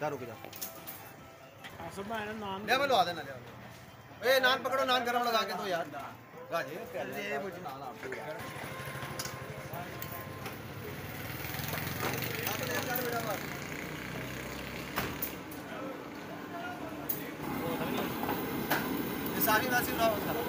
जा रुक जा सब है नान ले मैं लवा देना ले ए नान पकड़ो नान गरम लगा के दो यार गाजी ये मुझे नान आप ये सारी नासी उठाओ सारा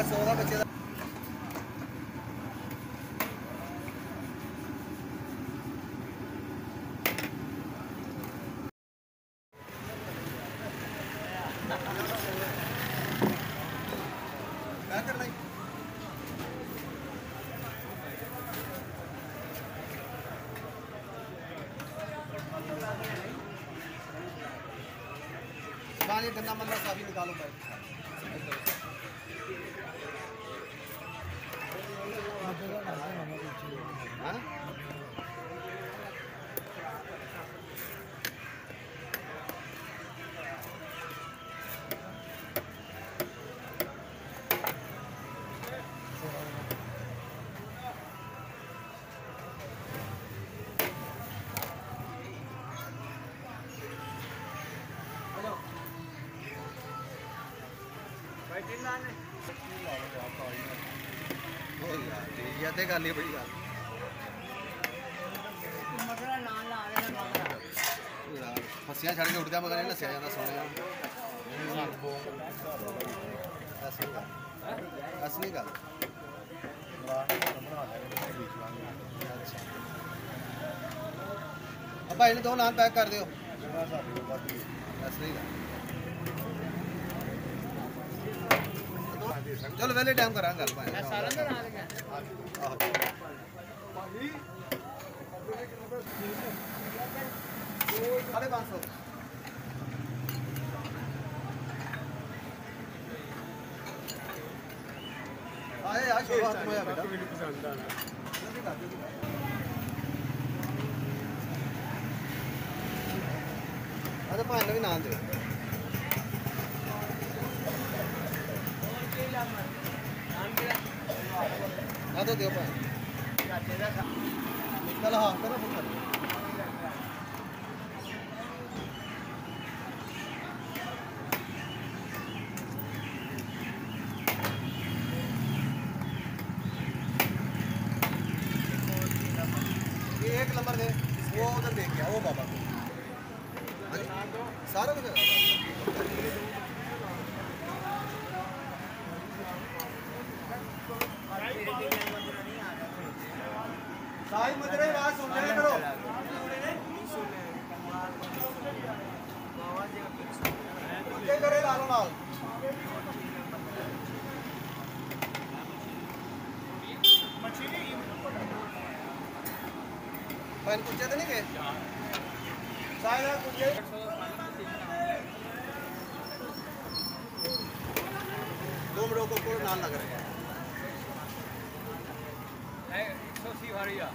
सोदा बच्चे का क्या करना है ये गन्ना मंदा साफी निकालो भाई हाँ ते गल ही बड़ी गल फसियां छड़ के उठदा मगर नस्या जांदा सोने असली गल अब भाई ने दो नान पैक कर दियो असली गल चलो वेले टाइम करा गल भाई सारा दिन आ गया साढ़े 500 आए यार शुरुआत में होया बेटा अरे भाई ने भी नाम दे ना तो दियो भाई निकल हाँ करो पुत्र ये एक नंबर दे वो उधर देख गया वो बाबा को सारा कुछ साई मदरे बात सुन ले करो ये करे लालो नाल पहन कुछ तो नहीं गए साई ना कुछ दो मिनटों को नाल लग रहे हैं 180 भारी है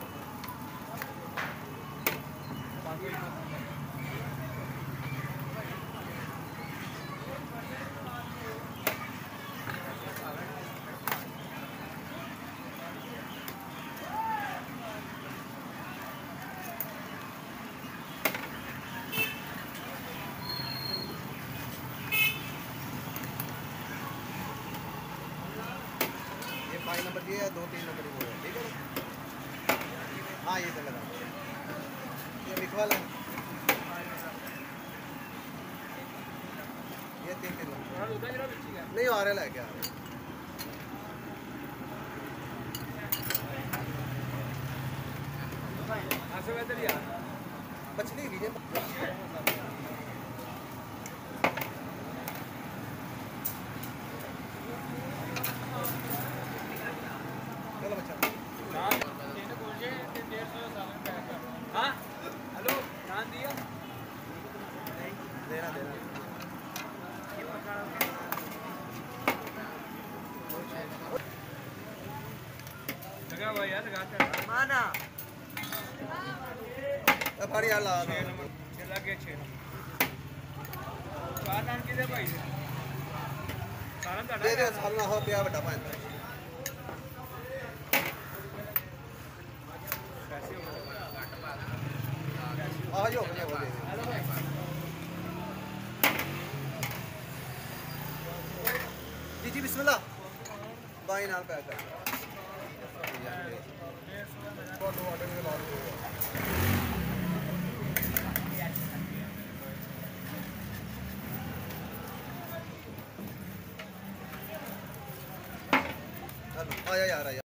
फाइल नंबर दिए 2-3 नंबर वो है ठीक है हाँ ये तो लगा ये लिखवा लें ये 3 किलो नहीं आ रहे लेके आ रहे मछली लीजिए चलो बच्चा हाँ हेलो ध्यान दिया देना देना लगा हुआ यार लगाते माना भारी यार ला चला के 6 चार नान किधर भाई सारा दे दे साल ना हो पिया बड़ा पाए आ जाओ ये वो दे जी जी बिस्मिल्लाह बाई नाल पैक कर बहुत ऑर्डर के बाद आया यार आया